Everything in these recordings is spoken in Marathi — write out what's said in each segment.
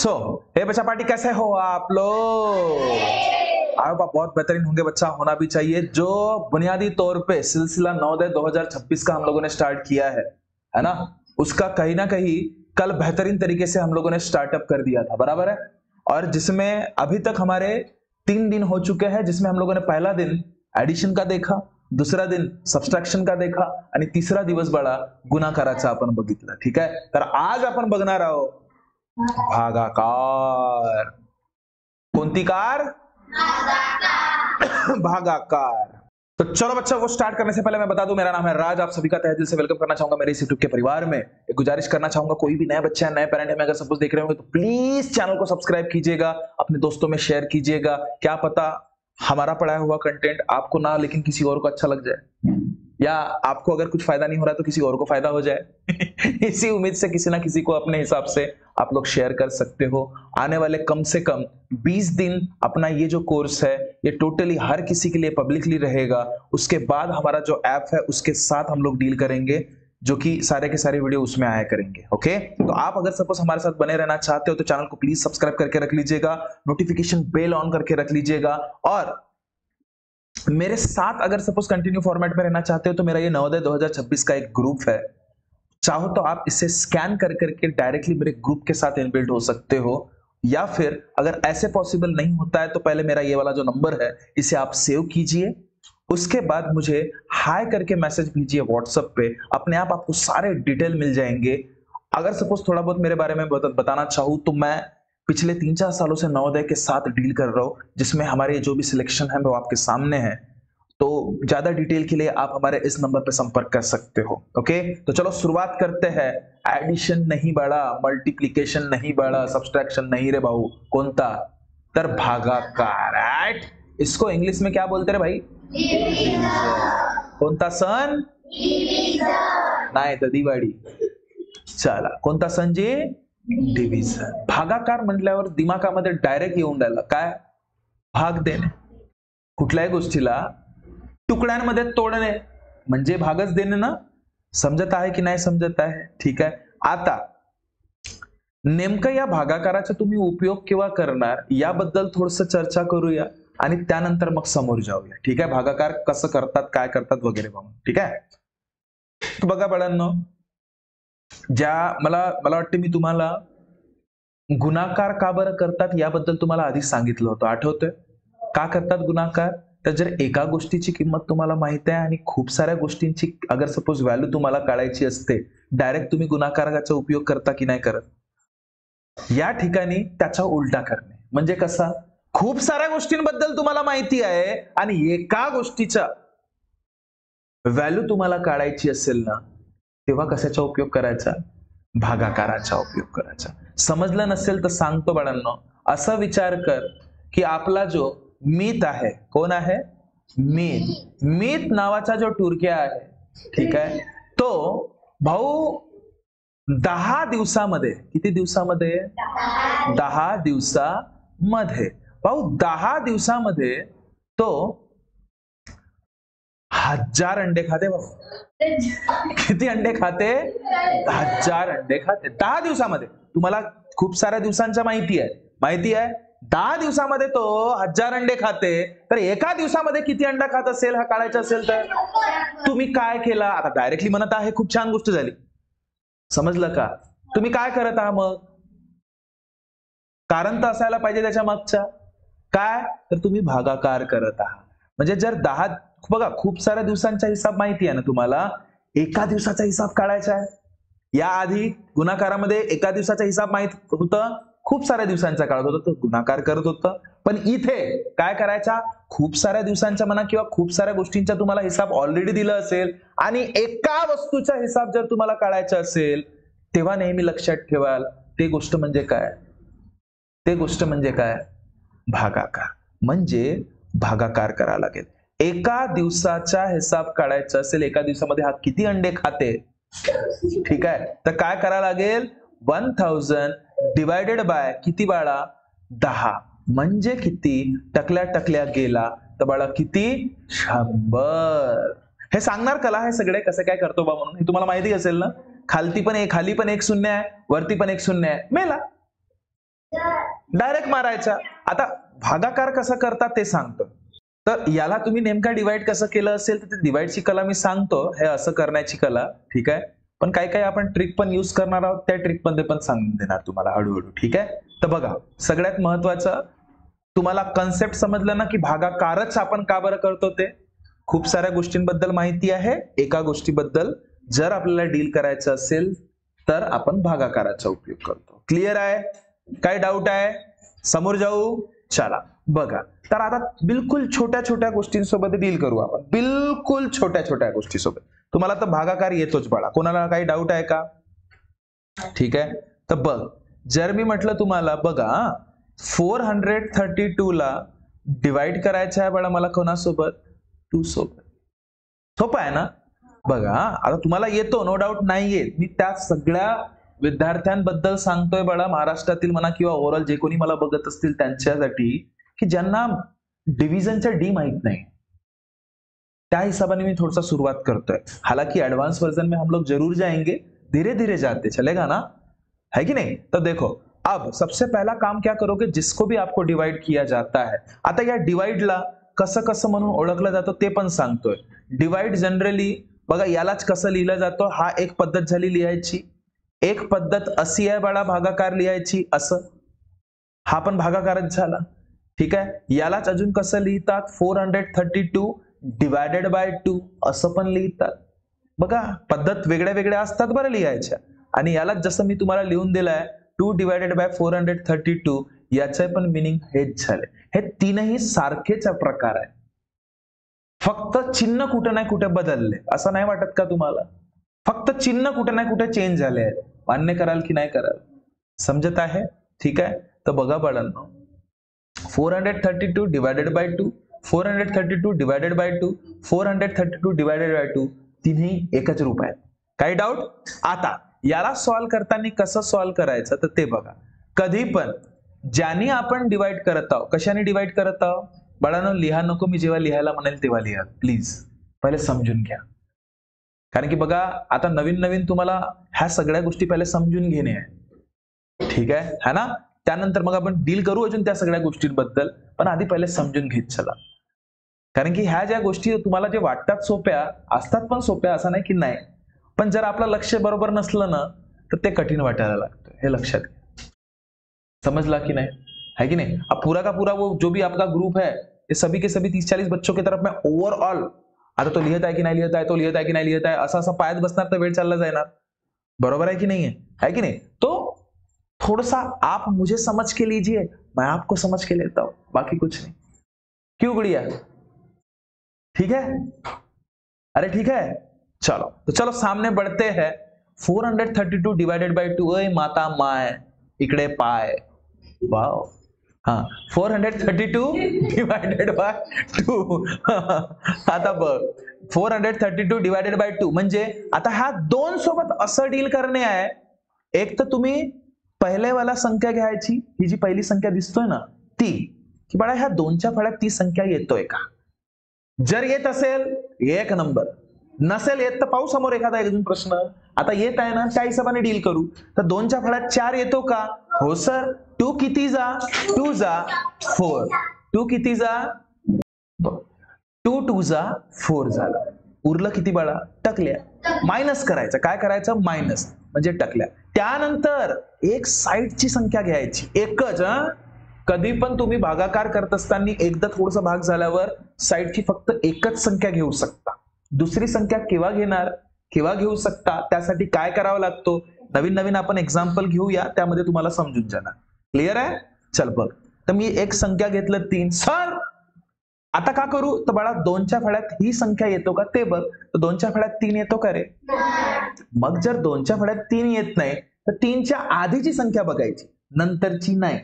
हे बच्चा पार्टी कैसे हो आप लोग? आप बहुत बेहतरीन होंगे बच्चा, होना भी चाहिए। जो बुनियादी तौर पे सिलसिला नवोदय 2026 का हम लोगों ने स्टार्ट किया है ना, उसका कहीं ना कहीं कल बेहतरीन तरीके से हम लोगों ने स्टार्टअप कर दिया था, बराबर है। और जिसमें अभी तक हमारे 3 दिन हो चुके हैं, जिसमें हम लोगों ने पहला दिन एडिशन का देखा, दुसरा दिन सबट्रॅक्शन का देखा आणि तिसरा दिवस बळा गुणाकाराचा आपण बघितला। ठीक आहे, तर आज आपण बघणार आहोत भागाकार। कोणती कार? भागाकार। तो चलो बच्चा, वो स्टार्ट करने से पहले मैं बता दूं, मेरा नाम है राज। आप सभी का तहे दिल से वेलकम करना चाहूंगा मेरे इस यूट्यूब के परिवार में। एक गुजारिश करना चाहूंगा, कोई भी नए बच्चे हैं, नए पेरेंट है, अगर सपोज देख रहे होंगे तो प्लीज चैनल को सब्सक्राइब कीजिएगा, अपने दोस्तों में शेयर कीजिएगा। क्या पता हमारा पढ़ाया हुआ कंटेंट आपको ना लेकिन किसी और को अच्छा लग जाए, या आपको अगर कुछ फायदा नहीं हो रहा तो किसी और को फायदा हो जाए। इसी उम्मीद से किसी ना किसी को अपने हिसाब से आप लोग शेयर कर सकते हो। आने वाले कम से कम 20 दिन अपना ये जो कोर्स है ये टोटली हर किसी के लिए पब्लिकली रहेगा। उसके बाद हमारा जो ऐप है उसके साथ हम लोग डील करेंगे, जो कि सारे के सारे वीडियो उसमें आया करेंगे। ओके, तो आप अगर सपोज हमारे साथ बने रहना चाहते हो तो चैनल को प्लीज सब्सक्राइब करके रख लीजिएगा, नोटिफिकेशन बेल ऑन करके रख लीजिएगा। और मेरे साथ अगर सपोज कंटिन्यू फॉर्मेट में रहना चाहते हो तो मेरा ये नवोदय 2026 का एक ग्रुप है, चाहो तो आप इसे स्कैन कर करके डायरेक्टली मेरे ग्रुप के साथ इनबिल्ट हो सकते हो, या फिर अगर ऐसे पॉसिबल नहीं होता है तो पहले मेरा ये वाला जो नंबर है इसे आप सेव कीजिए, उसके बाद मुझे हाय करके मैसेज भेजिए व्हाट्सएप पे, अपने आप आपको सारे डिटेल मिल जाएंगे। अगर सपोज थोड़ा बहुत मेरे बारे में बताना चाहूँ तो मैं पिछले 3-4 सालों से नवोदय के साथ डील कर रहा हूं, जिसमें हमारे जो भी सिलेक्शन है वो आपके सामने है। तो ज्यादा डिटेल के लिए आप हमारे इस नंबर पर संपर्क कर सकते हो। ओके, तो चलो शुरुआत करते हैं। एडिशन नहीं बढ़ा, मल्टीप्लिकेशन नहीं बढ़ा, सब्सट्रैक्शन नहीं रे भाऊ, कोणता? तर भागाकार। राइट, इसको इंग्लिश में क्या बोलते रे भाई? कोणता सण? नाही तर दिवाळी। चला, कोणता सण जी? डिव्हिजन। भागाकार म्हटल्यावर दिमागामध्ये डायरेक्ट येऊन राहिला काय? भाग देणे, कुठल्याही गोष्टीला तुकड्यांमध्ये तोडणे म्हणजे भागच देणे ना। समजत आहे की नाही समजत आहे? ठीक आहे, आता नेमकं या भागाकाराचा तुम्ही उपयोग केव्हा करणार याबद्दल थोडस चर्चा करूया आणि त्यानंतर मग समोर जाऊया। ठीक आहे, भागाकार कसं करतात, काय करतात वगैरे बघू। ठीक आहे, तर बघा बाळांनो, मला वाटते मी तुम्हाला गुणाकार का बरं करतात याबद्दल तुम्हाला आधी सांगितलं होतं, आठवतंय? का करतात गुणाकार? तर जर एका गोष्टीची किंमत तुम्हाला माहिती आहे आणि खूप साऱ्या गोष्टींची अगर सपोज व्हॅल्यू तुम्हाला काढायची असते, डायरेक्ट तुम्ही गुणाकाराचा उपयोग करता की नाही करत? या ठिकाणी त्याचा उलटा करणे म्हणजे कसा? खूप साऱ्या गोष्टींबद्दल तुम्हाला माहिती आहे आणि एका गोष्टीचा व्हॅल्यू तुम्हाला काढायची असेल ना, तेव्हा कशाचा उपयोग करायचा? भागाकाराचा उपयोग करायचा। समजलं नसेल तर सांगतो बाळांनो, असा विचार कर की आपला जो मीत आहे, कोण आहे? मीत। मीत नावाचा जो टुरक्या आहे, ठीक आहे, तो भाऊ 10 दिवसामध्ये, किती दिवसामध्ये? 10 दिवसामध्ये भाऊ 10 दिवसामध्ये तो 1000 अंडे खाते भाऊ। किती अंडे खाते? 1000 अंडे खाते 10 दिवसामध्ये। तुम्हाला खूप साऱ्या दिवसांच्या माहिती आहे 10 दिवसामध्ये तो 1000 अंडे खाते, तर एका दिवसामध्ये किती अंडा खात असेल हा काढायचा असेल तर तुम्ही काय केलं? आता डायरेक्टली म्हणत आहे, खूप छान गोष्ट झाली, समजलं का? तुम्ही काय करत आहात मग? कारण तर असायला पाहिजे त्याच्या मागच्या, काय? तर तुम्ही भागाकार करत आहात। म्हणजे जर 10, बघा खूप साऱ्या दिवसांचा हिसाब माहिती आहे ना तुम्हाला, एका दिवसाचा हिसाब काढायचा आहे। या आधी गुणाकारामध्ये एका दिवसाचा हिसाब माहित होतं, खूप साऱ्या दिवसांचा काढत होतं तर गुणाकार करत होतं। पण इथे काय करायचा? खूप साऱ्या दिवसांचा म्हणा किंवा खूप साऱ्या गोष्टींचा तुम्हाला हिसाब ऑलरेडी दिला असेल आणि एका वस्तूचा हिसाब जर तुम्हाला काढायचा असेल, तेव्हा नेहमी लक्षात ठेवाल ते गोष्ट म्हणजे काय? ते गोष्ट म्हणजे काय? भागाकार। म्हणजे भागाकार करावा लागेल। एका दिवसाचा हिसाब काढायचा असेल, एका दिवसामध्ये हा किती अंडे खाते, ठीक आहे, तर काय करायला लागेल? 1000 डिवायडेड बाय किती बाळा? 10, म्हणजे किती? टकल्या टकल्या गेला तर बाळा किती? 100। हे सांगणार कला हे सगळे कसे काय करतो बा म्हणून, हे तुम्हाला माहिती असेल ना। खाली पण एक शून्य आहे, वरती पण एक शून्य आहे, मेला डायरेक्ट मारायचा. आता भागाकार कसा करतात ते सांगतो. तर याला तुम्ही नेमका डिवाइड कसं केलं असेल तर डिवाइडची कला मी सांगतो, हे असं करण्याची कला, ठीक आहे. पण काही आपण ट्रिक पण यूज करणार आहोत, त्या ट्रिक मध्ये पण सांगून देणार तुम्हाला हळूहळू, ठीक आहे. तर बघा, सगळ्यात महत्वाचं तुम्हाला कन्सेप्ट समजलं ना की भागाकारच आपण का बरं करतो ते. खूप साऱ्या गोष्टींबद्दल माहिती आहे. एका गोष्टीबद्दल जर आपल्याला डील करायचं असेल तर आपण भागाकाराचा उपयोग करतो. क्लिअर आहे? काय डाऊट आहे? समोर जाऊ. चला बघा, तर आता बिलकुल छोट्या छोट्या गोष्टींसोबत डील करू आपण, बिलकुल छोट्या छोट्या गोष्टीसोबत. तुम्हाला तर भागाकार येतोच बाळा, कोणाला काही डाऊट आहे का? ठीक आहे. तर बघ, जर मी म्हटलं तुम्हाला बघा 432 ला डिवाइड करायचं आहे बाळा मला कोणासोबत? 2 सोबत. सोपं आहे ना? बघा, आता तुम्हाला येतो, नो डाऊट नाही येत. मी त्या सगळ्या विद्यार्थ्यांबद्दल सांगतोय बाळा, महाराष्ट्रातील म्हणा किंवा ओव्हरऑल जे कोणी मला बघत असतील त्यांच्यासाठी, की ज्यांना डिव्हिजनच्या डी माहित नाही. त्या हिसाबाने मी थोड़ा शुरुआत करतोय. हालांकि एडवांस वर्जन में हम लोग जरूर जाएंगे, धीरे धीरे जाते चलेगा ना, है कि नहीं? तो देखो, अब सबसे पहला काम क्या करोगे, जिसको भी आपको डिवाइड किया जाता है. आता या डिवाइडला कसं कसं म्हणून ओळखलं जातं ते पण सांगतोय. डिवाइड जनरली बघा यालाच कसं लिहिलं जातं, हा एक पद्धत झाली लिहायची. एक पद्धत अशी आहे बाळा भागाकार लिहायची, असं. हा पण भागाकारच झाला, ठीक आहे. यालाच अजून कसं लिहितात, 432 डिवायडेड बाय 2 असं पण लिहितात. बघा, पद्धत वेगळ्या वेगळ्या असतात बरं लिहायच्या. आणि यालाच जसं मी तुम्हाला लिहून दिलंय 2 डिवायडेड बाय 432, याचं पण मिनिंग हेच झाले. हे तीनही सारखेच प्रकार आहे, फक्त चिन्ह कुठे नाही कुठे बदलले. असं नाही वाटत का तुम्हाला? फक्त चिन्ह कुठे नाही कुठे चेंज झाले आहेत. मान्य कराल की नाही कराल? समजत आहे? ठीक आहे. तर बघा बाळांनो, 432 divided by 2, 432 divided by 2, 432 divided by 2, तिन्ही एकच रूप आहेत. काही डाऊट? आता याला सॉल्व करताना कसं सॉल्व करायचं तर ते बघा. कधी पण ज्याने आपण डिवाइड करत आहोत, कशाने डिवाइड करत आहोत बाळांनो, लिहा नको, मी जेव्हा लिहायला म्हणेल तेव्हा लिहा प्लीज, पहिले समजून घ्या. कारण की बघा, आता नवीन नवीन तुम्हाला ह्या सगळ्या गोष्टी पहिले समजून घेणे आहे, ठीक आहे, है ना. त्यानंतर मग आपण डील करू अजून त्या सगळ्या गोष्टींबद्दल, पण आधी पहिले समजून घेत चला. कारण की ह्या ज्या गोष्टी तुम्हाला जे वाटतात सोप्या असतात, पण सोप्या असं नाही की नाही, पण जर आपलं लक्ष बरोबर नसलं ना तर ते कठीण वाटायला लागतं, हे लक्षात घ्या. समझला कि नहीं? है कि नहीं? अब पूरा का पूरा वो जो भी आपका ग्रुप है, ये सभी के सभी 30-40 बच्चों की तरफ में ओवरऑल आता तो लिहित आहे की नाही लिहित आहे, तो लिहित आहे की नाही लिहित आहे, असं पायात बसणार तर वेळ चालला जाणार. बरोबर है कि नहीं है कि नहीं? तो थोड़ा सा आप मुझे समझ के लीजिए, मैं आपको समझ के लेता हूं, बाकी कुछ नहीं. क्यों गुड़िया? ठीक है? अरे ठीक है, चलो तो चलो सामने बढ़ते हैं. 432 डिवाइडेड बाय 2, ओय माता माय, इकडे पाय. वाव. हाँ, 432 डिवाइडेड बाय 2. आता बघ, 432 डिवाइडेड बाय 2 म्हणजे आता ह्या दोन सोबत असं डील करणे आहे. एक तर तुम्ही पहिले वाला संख्या घ्यायची, ही जी पहिली संख्या दिसतोय ना ती, की बाळा ह्या दोनच्या फळ्यात ती संख्या येतोय का? जर येत असेल एक नंबर, नसेल येत तर पाहू समोर एखादा अजून प्रश्न. आता येत आहे ना, त्या हिशोबाने डील करू. तर दोनच्या फळ्यात 4 येतो का? हो सर. 2 किती जा? 2 जा 4. 2 किती जा? 2 2 जा 4 झाला. उरलं किती बाळा? टकल्या. मायनस करायचं. काय करायचं? मायनस म्हणजे टकल्या. त्यानंतर एक साइडची संख्या घ्यायची, एकच. कधी पण तुम्ही भागाकार करत असताना एकदा थोडस भाग झाल्यावर साइडची फक्त एकच संख्या घेऊ शकता. दुसरी संख्या केव्हा घेणार, केव्हा घेऊ शकता, त्यासाठी काय करावं लागतो, नवीन नवीन आपण एक्झाम्पल घेऊया, त्यामध्ये तुम्हाला समजून जाणार. क्लिअर आहे? चल बघ, तर मी एक संख्या घेतलं 3. सर आता का करू, तर बाळा दोनच्या फळ्यात ही संख्या येतो का ते बघ. तर दोनच्या फळ्यात 3 येतो का रे? मग जर दोनच्या फळ्यात 3 येत नाही तर 3च्या आधीची संख्या बघायची, नंतरची नाही.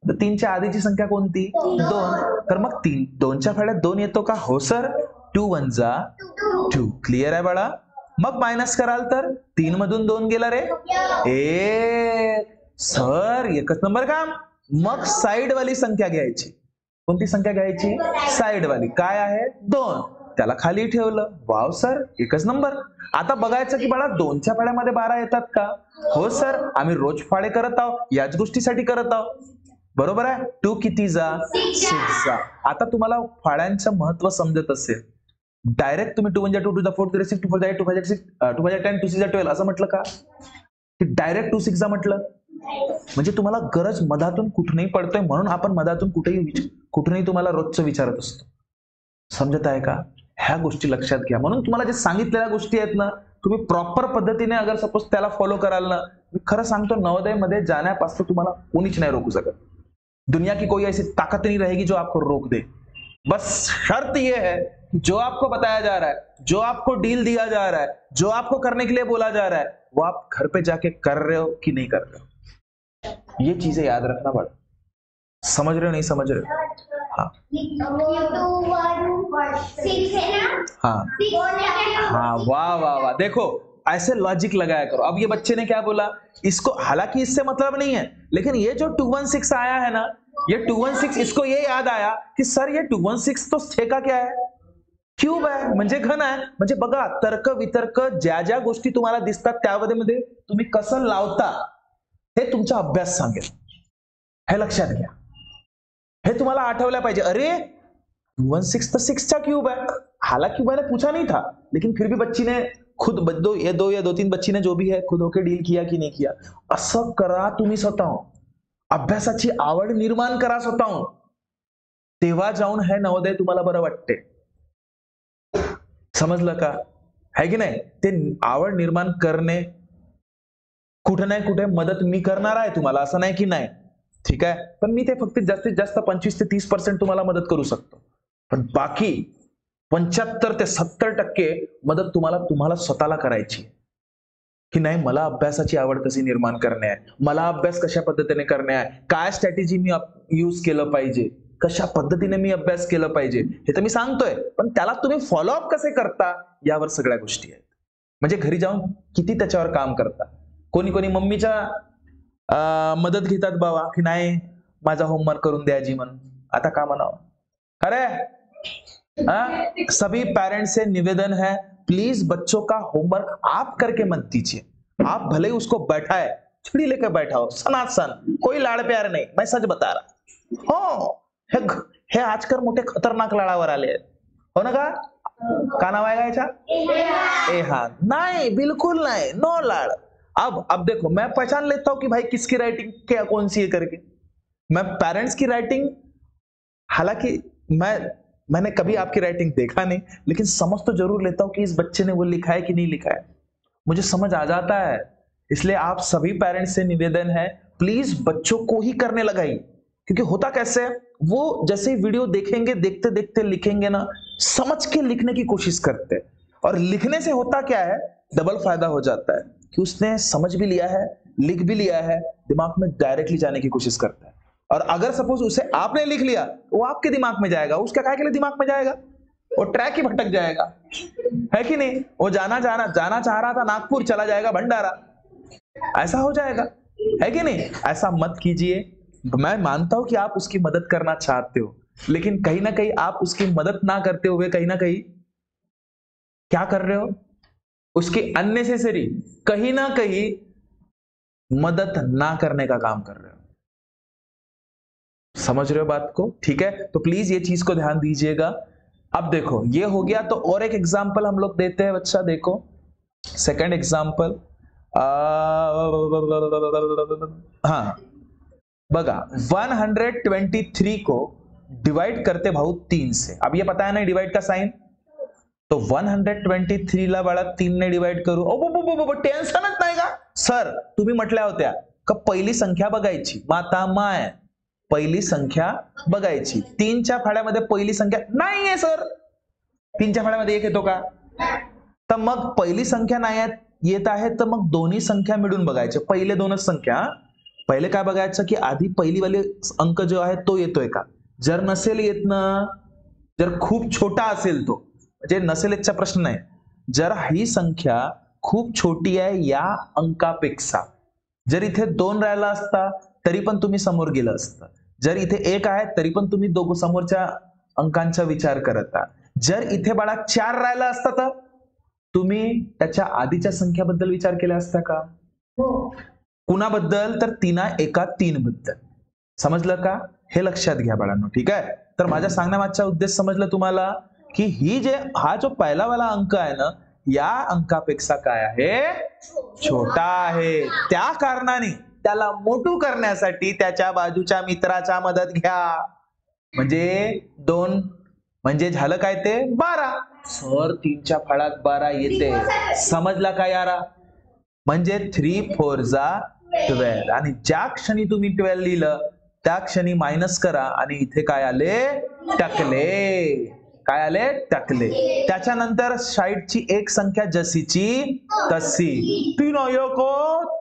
तर 3च्या आधीची संख्या कोणती? 2. तर मग 2च्या फळ्यात 2 येतो का? हो सर. 2 1 जा 2. क्लिअर आहे बाळा? मग मायनस कराल तर 3 मधून 2 गेला रे, सर एकच नंबर काम. मग साइड वाली संख्या घ्यायची. कोणती संख्या घ्यायची? साइड वाली. काय आहे? 2. त्याला खाली ठेवलं. वाव सर, एकच नंबर. आता बघायचं की बाळा दोनच्या फळ्यामध्ये 12 येतात का? हो सर, आम्ही रोज फाळे करत आहोत, याच गोष्टीसाठी करत आहोत. बरोबर आहे. 2 किती जा 6 जा. आता तुम्हाला फाळ्यांचं महत्व समजत असेल, डायरेक्ट तुम्ही 2 1 2 टू द 4 3 6 2 4 8 2 5 6 2 5 10 2 6 12 असं म्हटलं का, की डायरेक्ट 2 6 जा म्हटलं? म्हणजे तुम्हाला गरज मधातून कुठूनही पडतोय म्हणून आपण मधातून कुठूनही तुम्हाला रोजचं विचारत असतो. समजत आहे का? ह्या गोष्टी लक्षात घ्या. म्हणून तुम्हाला जे सांगितलेल्या गोष्टी आहेत ना, तुम्ही प्रॉपर पद्धतीने अगर सपोज त्याला फॉलो कराल ना, मी खरं सांगतो नवोदय मध्ये जाण्यापासून तुम्हाला कोणीच नाही रोकू शकत. दुनिया की कोई ऐसी ताकत नहीं रहेगी जो आपको रोक दे. बस शर्त ये है, जो आपको बताया जा रहा है, जो आपको डील दिया जा रहा है, जो आपको करने के लिए बोला जा रहा है, वो आप घर पे जाके कर रहे हो कि नहीं कर रहे हो. ये चीजें याद रखना पड़ा. समझ रहे हो नहीं समझ रहे हो? हाँ हाँ हाँ, वाह वाह वाह. देखो ऐसे लॉजिक लगाया करो. अब ये बच्चे ने क्या बोला, इसको हालांकि इससे मतलब नहीं है, लेकिन ये जो 216 आया है ना, ये 216 इसको ये याद आया की सर ये 216 तो छेका क्या है, क्यूब आहे, म्हणजे घन आहे. म्हणजे बघा तर्क वितर्क ज्या ज्या गोष्टी तुम्हाला दिसतात त्यामध्ये तुम्ही कसं लावता हे तुमचा अभ्यास सांगेल. हे लक्षात घ्या. हे तुम्हाला आठवलं पाहिजे. अरे 216 तो 6 का क्यूब है. हालांकि मैंने पूछा नहीं था, लेकिन फिर भी बच्ची ने खुद दो या दो तीन बच्ची ने जो भी है खुद होके डील किया की नाही किया. असं करा तुम्ही स्वतः. अभ्यासाची आवड निर्माण करा स्वतः. तेव्हा जाऊन हे नवोदय तुम्हाला बरं वाटते. समजलं का? है की नाही? ते आवड निर्माण करणे कुठे नाही कुठे मदत मी करणार आहे तुम्हाला, असं नाही की नाही. ठीक आहे, पण मी ते फक्त जास्तीत जास्त 25 ते 30% तुम्हाला मदत करू शकतो. पण बाकी 75 ते 70% मदत तुम्हाला स्वतःला करायची. की नाही मला अभ्यासाची आवड कशी निर्माण करणे आहे, मला अभ्यास कशा पद्धतीने करणे आहे, काय स्ट्रॅटेजी मी यूज केलं पाहिजे, कशा पद्धतीने मी अभ्यास केलं पाहिजे हे तर मी सांगतोय. पण त्याला तुम्ही फॉलोअप कसे करता यावर सगळ्या गोष्टी आहेत. म्हणजे घरी जाऊन किती त्याच्यावर काम करता. कोणी कोणी मम्मीच्या मदत घेतात बाबा की नाही माझा होमवर्क करून द्यायची म्हणून. आता का म्हणावं. अरे सभी पेरेंट्स से निवेदन है, प्लीज बच्चों का होमवर्क आप करके मत दीजिए. आप भले ही उसको बैठाए, छुरी लेकर बैठाओ सनासन, कोई लाड़ प्यार नहीं, मैं सच बता रहा. हो हे आजकाल मोठे खतरनाक लाडावर आले आहेत. हो ना का नाव आहे गायचा एहान. नहीं बिल्कुल नहीं, नो लाड़. अब देखो मैं पहचान लेता हूं कि भाई किसकी राइटिंग क्या कौन सी है करके. मैं पेरेंट्स की राइटिंग, हालांकि मैंने कभी आपकी राइटिंग देखा नहीं, लेकिन समझ तो जरूर लेता हूं कि इस बच्चे ने वो लिखा है कि नहीं लिखा है. मुझे समझ आ जाता है. इसलिए आप सभी पेरेंट्स से निवेदन है, प्लीज बच्चों को ही करने लगाइए. क्योंकि होता कैसे है, वो जैसे ही वीडियो देखेंगे देखते देखते लिखेंगे ना, समझ के लिखने की कोशिश करते हैं. और लिखने से होता क्या है, डबल फायदा हो जाता है कि उसने समझ भी लिया है, लिख भी लिया है, दिमाग में डायरेक्टली जाने की कोशिश करता है. और अगर सपोज उसे आपने लिख लिया वो आपके दिमाग में जाएगा, उसका काय के लिए दिमाग में जाएगा, वो ट्रैक ही भटक जाएगा. है कि नहीं? वो जाना चाह रहा था नागपुर, चला जाएगा भंडारा. ऐसा हो जाएगा. है कि नहीं? ऐसा मत कीजिए. मैं मानता हूं कि आप उसकी मदद करना चाहते हो, लेकिन कहीं ना कहीं आप उसकी मदद ना करते हुए कहीं ना कहीं क्या कर रहे हो, उसकी अननेसेसरी कहीं ना कहीं मदद ना करने का काम कर रहे हो. समझ रहे हो बात को? ठीक है, तो प्लीज ये चीज को ध्यान दीजिएगा. अब देखो ये हो गया, तो और एक एग्जांपल हम लोग देते हैं बच्चा. देखो सेकंड एग्जांपल. हाँ बघा 123 को डिवाइड करते भाऊ 3 से. अब ये पता है ना डिवाइड का साइन, तो 123 ला बाळा 3 ने डिवाइड करू. ओ टेन्शनच नाही का सर. तुम्ही म्हटल्या होत्या का पहिली संख्या बघायची, माता माय पहिली संख्या बघायची. 3च्या फाड्यामध्ये पहिली संख्या नाहीये सर. 3च्या फाड्यामध्ये 1 येतो का? तर मग पहिली संख्या नाही येत आहे, तर मग दोन्ही संख्या मिळून बघायचे. पहिले दोनच संख्या. पहिले काय बघायचं की आधी पहिली वाली अंक जो आहे तो येतोय का. जर नसेल येत ना, जर खूप छोटा असेल तो, म्हणजे नसेल याचा प्रश्न नाही, जर ही संख्या खूप छोटी आहे या अंकापेक्षा, जर इथे 2 राहिला असता तरी पण तुम्ही समोर गेला असता. जर इथे 1 आहे तरी पण तुम्ही दोघं समोरच्या अंकांचा विचार करता. जर इथे बाळा 4 राहिला असता तर तुम्ही त्याच्या आधीच्या संख्याबद्दल विचार केला असता का? कुणाबद्दल? तर 3 एका 3 बद्दल. समजलं का? हे लक्षात घ्या बाळांनो. ठीक आहे. तर माझ्या सांगण्यामागचा उद्देश समजलं तुम्हाला की हा जो पहिला वाला अंक आहे ना, या अंकापेक्षा काय आहे? छोटा आहे. त्या कारणाने त्याला मोठू करण्यासाठी त्याच्या बाजूच्या मित्राचा मदत घ्या. म्हणजे 2 म्हणजे झालं काय ते 12. सर 3च्या फळात 12 येते. समजला का यारा? म्हणजे 3 4 जा 12 आणि ज्या क्षणी तुम्ही 12 लिहिलं त्या क्षणी मायनस करा आणि इथे काय आले? टकले. काय आले? टकले. त्याच्यानंतर साईडची एक संख्या जशीची तशी. 3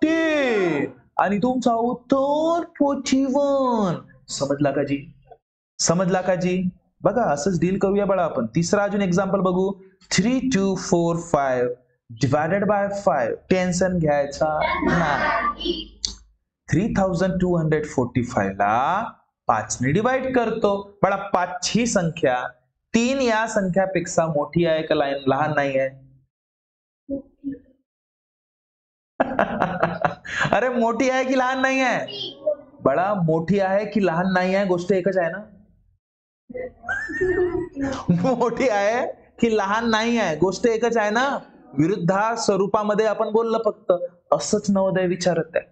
3 आणि तुमचा उत्तर 41. समजला का जी? समजला का जी? बघा असंच डील करूया बाळा आपण. तिसरा अजून एक्झाम्पल बघू. 3 2 4 5 डिवायडेड बाय 5. टेन्शन घ्यायचा नाही. 3245 ला 5 ने डिवाइड करतो. बाळा 5 ही संख्या 3 या संख्यापेक्षा मोठी आहे का लहान नाही आहे? अरे मोठी आहे की लहान नाही आहे? बाळा मोठी आहे की लहान नाही आहे? गोष्ट एकच आहे ना. मोठी आहे की लहान नाही आहे? गोष्ट एकच आहे ना. विरुद्ध स्वरूपामध्ये आपण बोललं फक्त. असंच नवोदय विचारत आहे.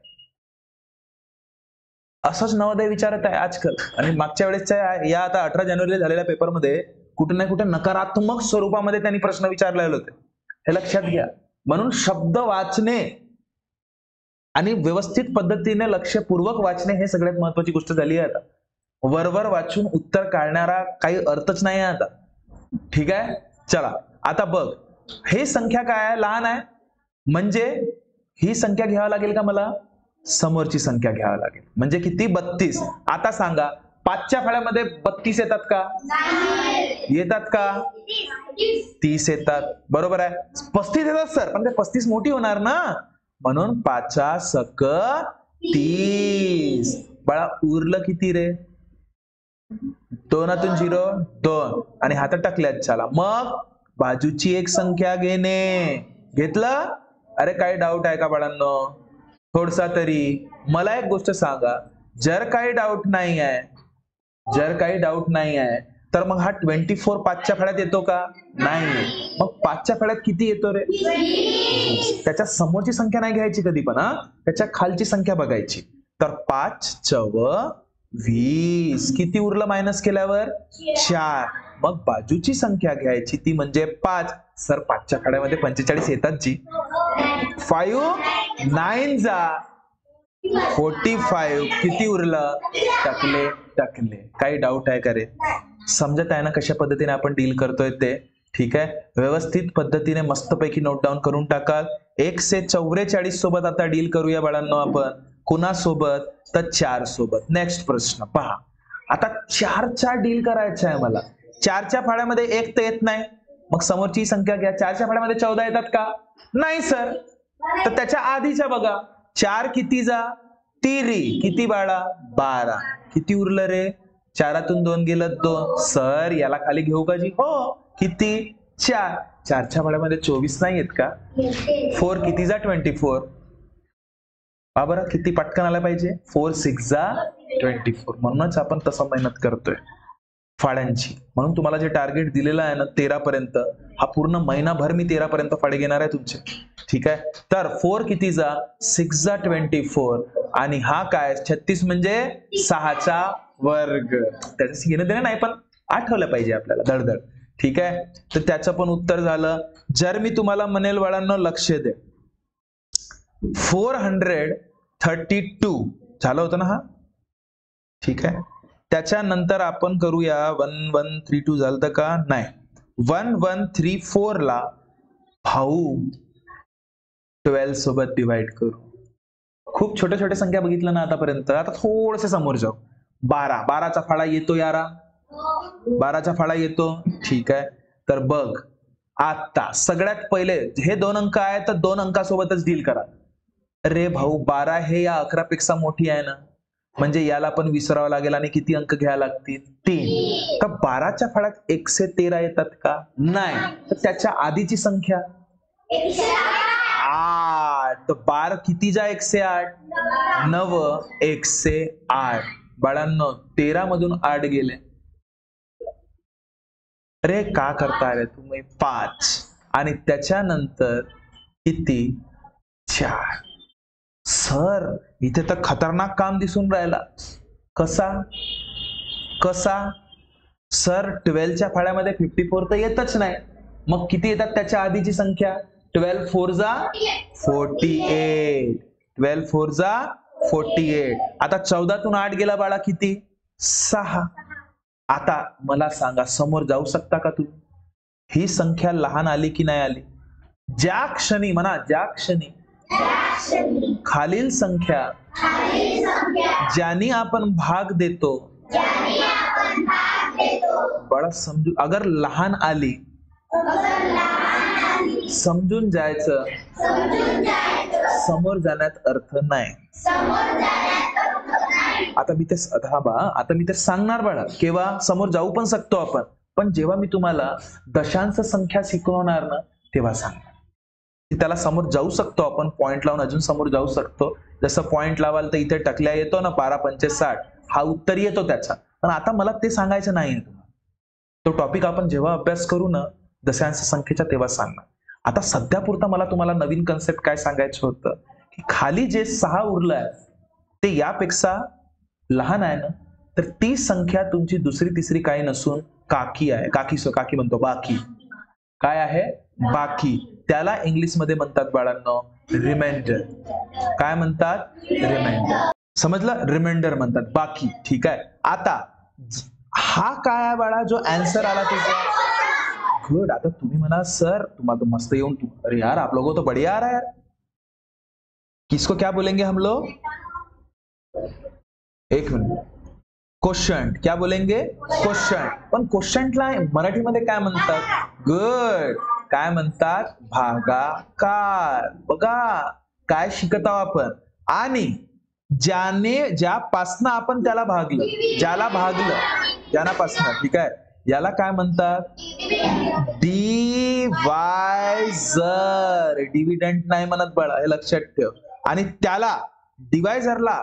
असंच नवोदय विचारत आहे आजकाल. आणि मागच्या वेळेसच्या या आता 18 जानेवारीला झालेल्या पेपरमध्ये कुठे ना कुठे नकारात्मक स्वरूपामध्ये त्यांनी प्रश्न विचारलेले होते. हे लक्षात घ्या. म्हणून शब्द वाचणे आणि व्यवस्थित पद्धतीने लक्षपूर्वक वाचणे हे सगळ्यात महत्वाची गोष्ट झाली आहे आता. वरवर वाचून उत्तर काढणारा काही अर्थच नाही आहे आता. ठीक आहे. चला आता बघ, हे संख्या काय आहे? लहान आहे. म्हणजे ही संख्या घ्यावी लागेल का मला? समोरची संख्या घ्यावी लागेल. म्हणजे किती? 32. आता सांगा 5च्या फळ्यामध्ये 32 येतात का? येतात का? 30 येतात. बरोबर आहे. 35 येतात सर, पण ते 35 मोठी होणार ना. म्हणून 5 सक 30. बाळा उरलं किती रे? 2 0 2 आणि हातात टाकल्यात. चला मग बाजूची एक संख्या घेणे. घेतलं? अरे काही डाऊट आहे का बाळांनो? थोडसा तरी. मला एक गोष्ट सांगा, जर काही डाऊट नाही आहे तर मग हा 24 5च्या फळ्यात येतो का? नाही. मग 5च्या फळ्यात किती येतो रे? त्याच्या समोरची संख्या नाही घ्यायची कधी पण. त्याच्या खालची संख्या बघायची. तर 5 चव 20. किती उरलं मायनस केल्यावर? 4. मग बाजूची संख्या घ्यायची ती म्हणजे 5. सर 5च्या फळ्यामध्ये 45 येतात जी. 5 9 जा 45. किती उरलं? टकले. काही डाऊट आहे का रे? समजत आहे ना कशा पद्धतीने आपण डील करतोय ते? ठीक आहे. व्यवस्थित पद्धतीने मस्तपैकी नोट डाऊन करून टाकाल. 144 सोबत आता डील करूया बाळांनो आपण. कुणासोबत? तर 4 सोबत. नेक्स्ट प्रश्न पहा. आता 4चा डील करायचा आहे मला. 4च्या फळ्यामध्ये 1 तर येत नाही. मग समोरची संख्या घ्या. 4च्या फळ्यामध्ये 14 येतात का? नाही सर. तर त्याच्या आधीच्या बघा. 4 किती जा? तिरी. किती बाळा? 12. किती उरलं रे? 4तून 2 गेलं 2. सर याला खाली घेऊ का जी? हो. किती? 4. 4च्या फळ्यामध्ये 24 नाही येत का? 4 किती जा? 24. बरं किती पटकन आला पाहिजे? 4 6 जा 24. म्हणूनच आपण तसं मेहनत करतोय फाड्यांची. म्हणून तुम्हाला जे टार्गेट दिलेलं आहे ना 13 पर्यंत, हा पूर्ण महिनाभर मी 13 पर्यंत फाडे घेणार आहे तुमचे. ठीक आहे. तर 4 किती जा? 6 जा 24 आणि हा काय? 36 म्हणजे 6चा वर्ग. त्याच्याशी घेणं देणं नाही, पण आठवलं पाहिजे आपल्याला धडधड. ठीक आहे. तर त्याचं पण उत्तर झालं. जर मी तुम्हाला म्हणेल बाळांनो लक्ष दे, 432 झालं होतं ना हा? ठीक आहे. त्याच्यानंतर आपण करूया 1132 झालं तर का? नाही. 1134 ला भाऊ 12 सोबत डिवाइड करू. खूप छोट्या छोट्या संख्या बघितल्या ना आतापर्यंत. आता थोडेसे समोर जाऊ. 12चा फाळा येतो यारा? 12चा फाळा येतो. ठीक आहे. तर बघ आता सगळ्यात पहिले हे 2 अंक आहेत तर 2 अंकासोबतच डील करा. अरे भाऊ 12 हे या 11 पेक्षा मोठी आहे ना, म्हणजे याला पण विसरावं लागेल आणि किती अंक घ्यावे लागतील? 3. तर 12च्या फळ्यात 113 येतात का? नाही. तर त्याच्या आधीची संख्या 8. तर 12 किती जा? 108. 9 108. बाळांनो 13 मधून 8 गेले. अरे का करता रे तुम्ही? 5 आणि त्याच्यानंतर किती? 4. सर इथे तर खतरनाक काम दिसून राहिला. कसा कसा? सर 12च्या फाळ्यामध्ये 54 तर येतच नाही. मग किती येतात त्याच्या आधीची संख्या? 12 4 जा 48. 12 4 जा 48. आता 14तून 8 गेला बाळा किती? 6. आता मला सांगा समोर जाऊ शकता का तुम्ही? ही संख्या लहान आली की नाही आली? ज्या क्षणी म्हणा, ज्या क्षणी खालील संख्या ज्यानी आपण भाग देतो बड़ा समजू, अगर लहान आली समजून जायचं समोर जाण्यात अर्थ नाही. आता मी ते सांगणार बाळा, केव्हा समोर जाऊ पण शकतो आपण, पण जेव्हा मी तुम्हाला दशांश संख्या शिकवणार ना तेव्हा सांगणार. त्याला समोर जाऊ शकतो आपण, पॉइंट लावून अजून समोर जाऊ शकतो. जसं पॉइंट लावाल तर इथे टकल्या येतो ना 12 5 60, हा उत्तर येतो त्याचा. पण आता मला ते सांगायचं नाहीये तुम्हाला. तो टॉपिक आपण जेव्हा अभ्यास करू ना दशांश संख्येच्या तेव्हा सांगणार. आता सध्या पुरता मला तुम्हाला नवीन कन्सेप्ट काय सांगायचं होतं की खाली जे 6 उरलंय ते यापेक्षा लहान आहे ना, तर ती संख्या तुमची दुसरी तिसरी काही नसून काकी आहे. काकी म्हणतो, बाकी. काय आहे? बाकी. त्याला इंग्लिश मध्ये म्हणतात बाळांनो रिमाइंडर. काय म्हणतात? रिमाइंडर. समजलं? रिमाइंडर म्हणतात, बाकी. ठीक आहे. आता हा काय आहे बाळा जो आन्सर आला तुझा? गुड. आता तुम्ही म्हणा सर तुम्हाला तो मस्त येऊन तू, अरे यार आप लोगों तो बढ़िया आ रहा है यार. किसको क्या बोलेंगे हम लोग? एक मिनिट. क्वेश्चन. क्या बोलेंगे? क्वेश्चन. पण क्वेश्चनला मराठीमध्ये काय म्हणतात? गुड. काय म्हणतात? भागाकार. बघा काय शिकत आहोत आपण. आणि ज्यापासनं आपण त्याला भागलं, ज्याला भागलं, ज्यानापासनं, ठीक आहे, याला काय म्हणतात? डिवायझर. डिव्हिडंड नाही म्हणत बाळा, हे लक्षात ठेव. आणि त्याला डिवायझरला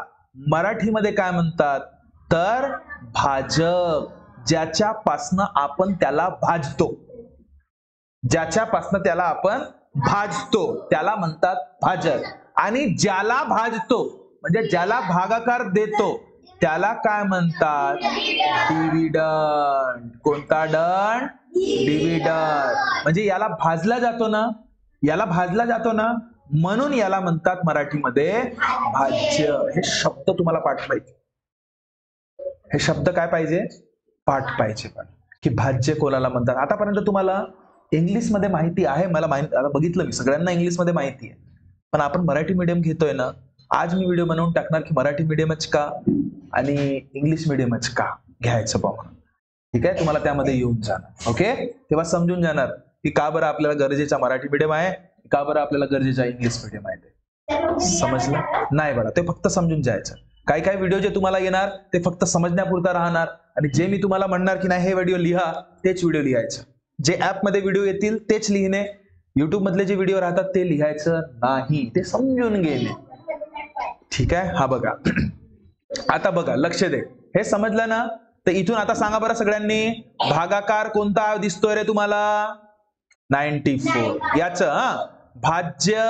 मराठीमध्ये काय म्हणतात? तर भाजक. ज्याच्यापासनं आपण त्याला भाजतो, ज्याच्यापासनं त्याला आपण भाजतो त्याला म्हणतात भाजक. आणि ज्याला भाजतो म्हणजे ज्याला भागाकार देतो त्याला काय म्हणतात? डिव्हिडंड. कोणता दंड? डिव्हिडंड. म्हणजे याला भाजला जातो ना, याला भाजला जातो ना, म्हणून याला म्हणतात मराठीमध्ये भाज्य. हे शब्द तुम्हाला पाठ पाहिजे. हे शब्द काय पाहिजे? पाठ पाहिजे. पण की भाज्य कोणाला म्हणतात. आतापर्यंत तुम्हाला इंग्लिश मध्ये माहिती आहे, मला माहिती, आता बघितलं मी सगळ्यांना इंग्लिश मध्ये माहिती आहे, पण आपण मराठी मीडियम घेतोय ना. आज मी व्हिडिओ बनवून टाकणार की मराठी मीडियमच का आणि इंग्लिश मीडियमच का घ्यायचं पाहून. ठीक आहे, तुम्हाला त्यामध्ये येऊन जाणार. ओके, तेव्हा समजून जाणार की का बरं आपल्याला गरजेचा मराठी मीडियम आहे, का बरं आपल्याला गरजेचा इंग्लिश मीडियम आहे. ते समजलं नाही बघा, ते फक्त समजून जायचं. काही काही व्हिडिओ जे तुम्हाला येणार ते फक्त समजण्यापुरता राहणार, आणि जे मी तुम्हाला म्हणणार की नाही हे व्हिडिओ लिहा, तेच व्हिडिओ लिहायचं. जे ऍप मध्ये व्हिडिओ येतील तेच लिहिणे, युट्यूब मधले जे व्हिडिओ राहतात ते लिहायचं नाही, ते समजून गेले. ठीक आहे. हा बघा, आता बघा, लक्ष दे. हे समजलं ना? तर इथून आता सांगा बरं सगळ्यांनी, भागाकार कोणता दिसतोय रे तुम्हाला? 94. याच भाज्य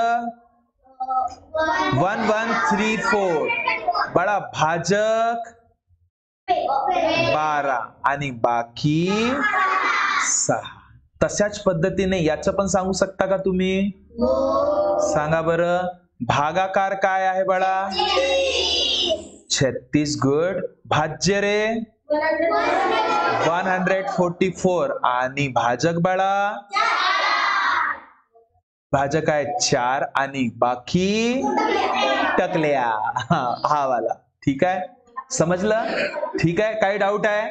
1134. बडा भाजक 12 आणि बाकी 6. तशाच पद्धतीने याचं पण सांगू शकता का तुम्ही? सांगा बरं, भागाकार काय आहे बाळा? 36. गुड. भाज्य रे 144 आणि भाजक बाळा? भाजक आहे 4 आणि बाकी टकल्या. हा वाला. ठीक आहे, समजलं? ठीक आहे, काही डाऊट आहे?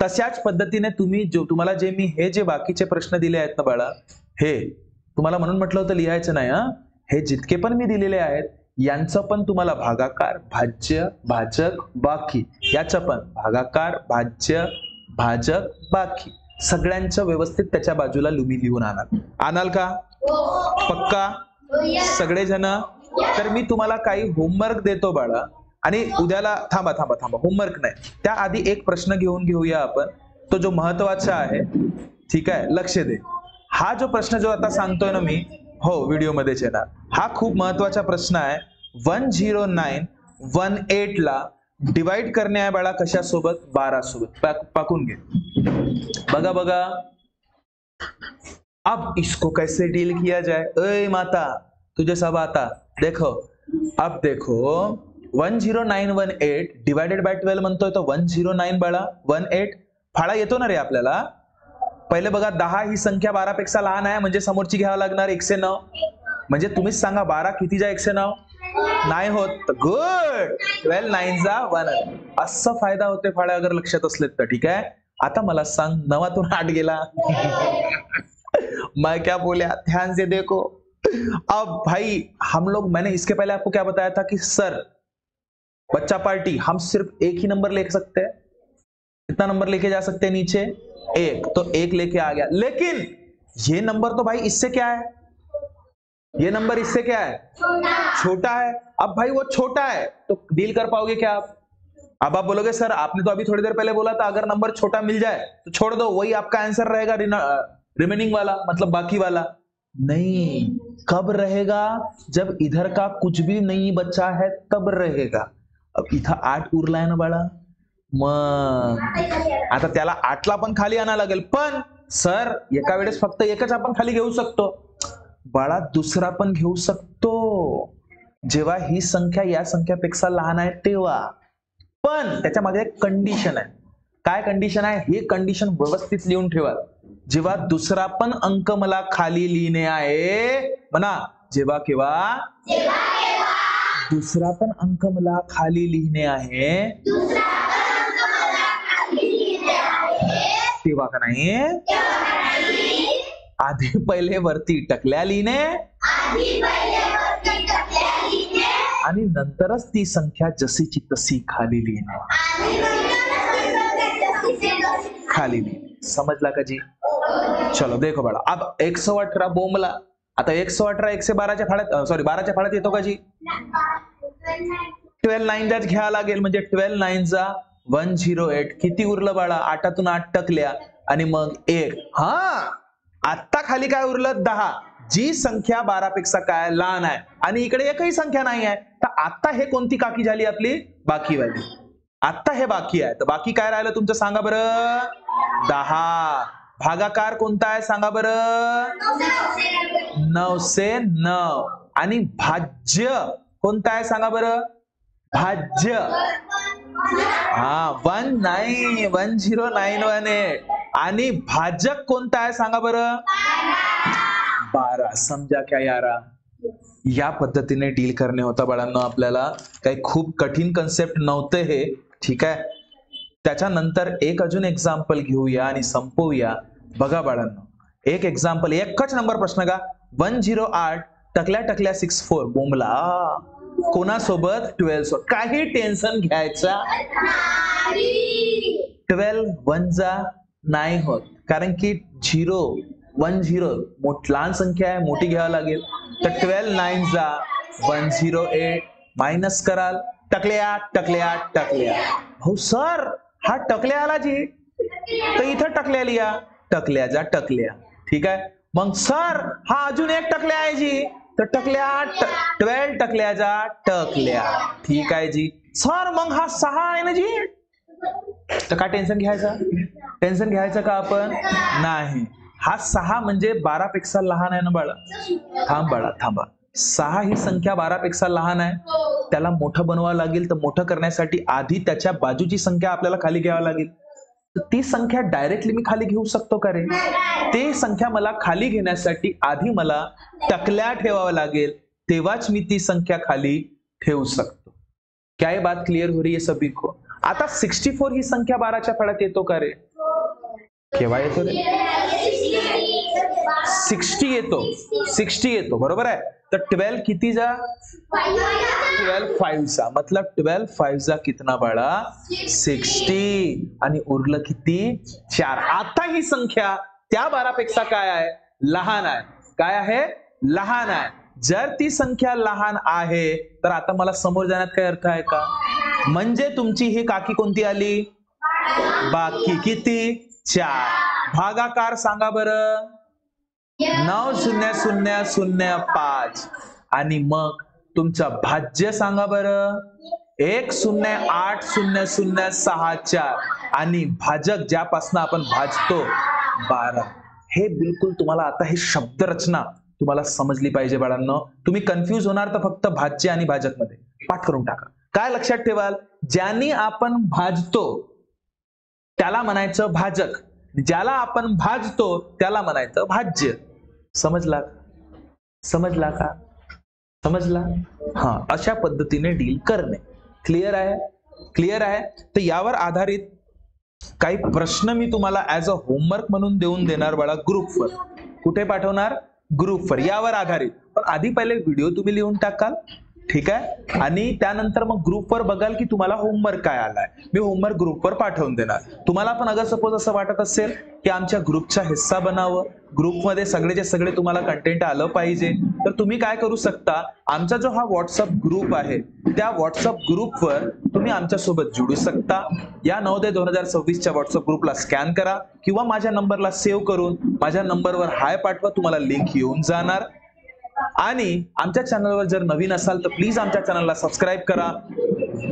तशाच पद्धतीने तुम्हाला जे मी हे जे बाकीचे प्रश्न दिले आहेत ना बाळा, हे तुम्हाला म्हणून म्हटलं होतं लिहायचं नाही. हे जितके पण मी दिलेले आहेत यांचं पण तुम्हाला भागाकार, भाज्य, भाजक, बाकी, याचं पण भागाकार, भाज्य, भाजक, बाकी, सगळ्यांचं व्यवस्थित त्याच्या बाजूला लिहून आणाल का? पक्का? सगळेजण? तर मी तुम्हाला काही होमवर्क देतो बाळा, आणि उद्याला थांबा थांबा थांबा, होमवर्क नाही, त्याआधी एक प्रश्न घेऊया आपण, तो जो महत्वाचा आहे, ठीक आहे, लक्ष दे. हा जो प्रश्न जो आता सांगतोय ना मी, हो व्हिडिओ मध्येच येणार, हा खूप महत्वाचा प्रश्न आहे. 10918 ला डिवाइड करणे आहे बाळा, कशासोबत? 12 सोबत. पाकून घे, बघा बघा. अब इसको कैसे डील किया जाए? ओए माता तुझे सब आता. देखो, अब देखो 10918 डिवाइडेड बाय 12 म्हणतोय, तो 109 बाळा 18 फाळा येतो ना रे आपल्याला. पहिले बघा, 10 ही संख्या 12 पेक्षा लहान आहे, म्हणजे समोरची घ्यावं लागणार 109. म्हणजे तुम्हीच सांगा 12 कितीचा 109? नाही होत. गुड, 12 9 जा 1. असं फायदा होते फाळ्या अगर लक्षात असलेत तर. ठीक आहे, आता मला सांग, 9 8 गेला. मैं क्या बोला, ध्यान से देखो. अब भाई हम लोग, मैंने इसके पहले आपको क्या बताया था कि सर बच्चा पार्टी हम सिर्फ एक ही नंबर ले सकते हैं. कितना नंबर लेके जा सकते हैं नीचे? 1. तो 1 लेके आ गया, लेकिन ये नंबर तो भाई इससे क्या है, ये नंबर इससे क्या है? छोटा है. अब भाई वो छोटा है तो डील कर पाओगे क्या आप? अब आप बोलोगे सर आपने तो अभी थोड़ी देर पहले बोला था अगर नंबर छोटा मिल जाए तो छोड़ दो, वही आपका आंसर रहेगा, रिमेनिंग वाला, मतलब बाकी वाला. नहीं, कब रहेगा? जब इधर का कुछ भी नहीं बचा है तब रहेगा. अब इथं 8 उरलाय ना बाळा, मग आता त्याला 8 ला पण खाली आणायला लागेल. पण सर एका वेळेस फक्त एकच आपण खाली घेऊ शकतो. बाळा दुसरा पण घेऊ शकतो, जेव्हा ही संख्या या संख्यापेक्षा लहान आहे तेव्हा. पण त्याच्या मागे एक कंडिशन आहे. काय कंडिशन आहे? हे कंडिशन व्यवस्थित लिहून ठेवा. जेव्हा दुसरा पण अंक मला खाली लिहिणे आहे, म्हणा जेव्हा केव्हा दुसरा पण अंक मला खाली लिहिणे आहे, तेव्हा का नाही आधी पहिले वरती टकल्या लिहिणे आणि नंतरच ती संख्या जशीची तशी खाली लिहिणे. खाली लिहिणे, समजला का जी? चलो देखो बड़ा, अब 118 बोमला. आता 118 112च्या फाळ्यात, सॉरी 12च्या फाळ्यात येतो का जी? 12 9 जाच घ्यावं लागेल, म्हणजे 12 9 जा 108. किती उरलं बाळा? 8तून 8 टकल्या आणि मग 1. हा, आता खाली काय उरलं? 10. जी संख्या 12 पेक्षा काय लहान आहे आणि इकडे एकही संख्या नाही आहे, तर आता हे कोणती काकी झाली आपली? बाकी वाली. आता हे बाकी आहे, तर बाकी काय राहिलं तुमचं सांगा बरं? 10. भागाकार कोणता आहे सांगा बरं? 909. आणि भाज्य कोणता आहे सांगा बरं? भाज्य, हा 10918. आणि भाजक कोणता आहे सांगा बरं? 12. समजा क्या यारा? या पद्धतीने डील करणे होता बाळांनो आपल्याला. काही खूप कठीण कन्सेप्ट नव्हते हे. ठीक आहे, त्याच्यानंतर एक अजून एक्झाम्पल घेऊया आणि संपवूया. बघा बाळांनो, एक एक्झाम्पल, एकच नंबर प्रश्न का? 108 टकल्या टकल्या 64 बोंबला. कोणासोबत? 12 सोबत. काही टेन्शन घ्यायचा 12 1 जा नाही होत, कारण की 0 लहान संख्या आहे, मोठी घ्यावी लागेल. तर 12 9 जा 108 मायनस कराल, टकल्या टकल्या टकल्या. हो सर हा टकल्या आला जी, तर इथं टकल्या लिहा, टकल्या जा टकल्या. ठीक आहे, मग सर हा अजून एक टकल्या आहे जी, तर टकल्या 12 टकल्या जा टकल्या. ठीक आहे जी. सर मग हा 6 आहे ना जी, तर काय टेन्शन घ्यायचं? टेन्शन घ्यायचं का आपण? नाही. हा 6 म्हणजे 12 पेक्षा लहान आहे ना बाळा. थांब बाळा थांबा, 6 ही संख्या 12 पेक्षा लहान आहे, त्याला मोठं बनवावं लागेल. तर मोठं करण्यासाठी आधी त्याच्या बाजूची संख्या आपल्याला खाली घ्यावी लागेल. तर ती संख्या डायरेक्टली मी खाली घेऊ शकतो का रे? ते संख्या मला खाली घेण्यासाठी आधी मला टकल्या ठेवावं लागेल, तेव्हाच मी ती संख्या खाली ठेवू शकतो. क्या ये बात क्लियर हो रही है सभी को? आता 64 ही संख्या 12च्या फळ्यात येतो का रे? केव्हा येतो रे? 60 येतो, बरोबर आहे. तर 12 किती जा? 12 5 जा, मतलब 12 5 जा कितना बाळा? 60. आणि उरलं किती? 4. आता ही संख्या त्या 12 पेक्षा काय आहे? लहान आहे. काय आहे? लहान आहे. जर ती संख्या लहान आहे तर आता मला समोर जाण्यात काय अर्थ आहे का? म्हणजे तुमची ही काकी कोणती आली? बाकी. किती? 4. भागाकार सांगा बरं. 90005. आणि मग तुमचं भाज्य सांगा बरं. 10800064. आणि भाजक ज्यापासून आपण भाजतो 12. हे बिलकुल तुम्हाला आता हे शब्दरचना तुम्हाला समजली पाहिजे बाळांनो. तुम्ही कन्फ्यूज होणार तर फक्त भाज्य आणि भाजक मध्ये पाठ करून टाका. काय लक्षात ठेवाल? ज्यांनी आपण भाजतो त्याला म्हणायचं भाजक, ज्याला आपण भाजतो त्याला म्हणायचं भाज्य. समजला? समजला का? समजला? हा, अशा पद्धतीने डील करणे. क्लिअर आहे? क्लिअर आहे? तर यावर आधारित काही प्रश्न मी तुम्हाला ऍज अ होमवर्क म्हणून देऊन देणार बाळा ग्रुपवर. कुठे पाठवणार? ग्रुपवर. यावर आधारित. पण आधी पहिले व्हिडिओ तुम्ही लिहून टाकाल, ठीक आहे, आणि त्यानंतर मग ग्रुपवर बघाल की तुम्हाला होमवर्क काय आलाय. मी होमवर्क ग्रुपवर पाठवून देणार. तुम्हाला पण अगर सपोज असं वाटत असेल की आमच्या ग्रुपचा हिस्सा बनावं, ग्रुपमध्ये सगळेचे सगळे तुम्हाला कंटेंट आलं पाहिजे, तर तुम्ही काय करू शकता, आमचा जो हा व्हॉट्सअप ग्रुप आहे त्या व्हॉट्सअप ग्रुपवर तुम्ही आमच्या सोबत जोडू शकता. या 9/10/2026 व्हॉट्सअप ग्रुपला स्कॅन करा किंवा माझ्या नंबरला सेव्ह करून माझ्या नंबरवर हाय पाठवा, तुम्हाला लिंक येऊन जाणार. आणि आमच्या चॅनलवर जर नवीन असाल तर प्लीज आमच्या चॅनलला सब्सक्राइब करा,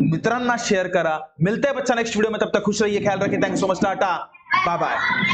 मित्रांना शेअर करा. मिलते हैं बच्चा नेक्स्ट वीडियो में, तब तक खुश रहिए, ख्याल रखिए. Thanks so much, tata, bye bye.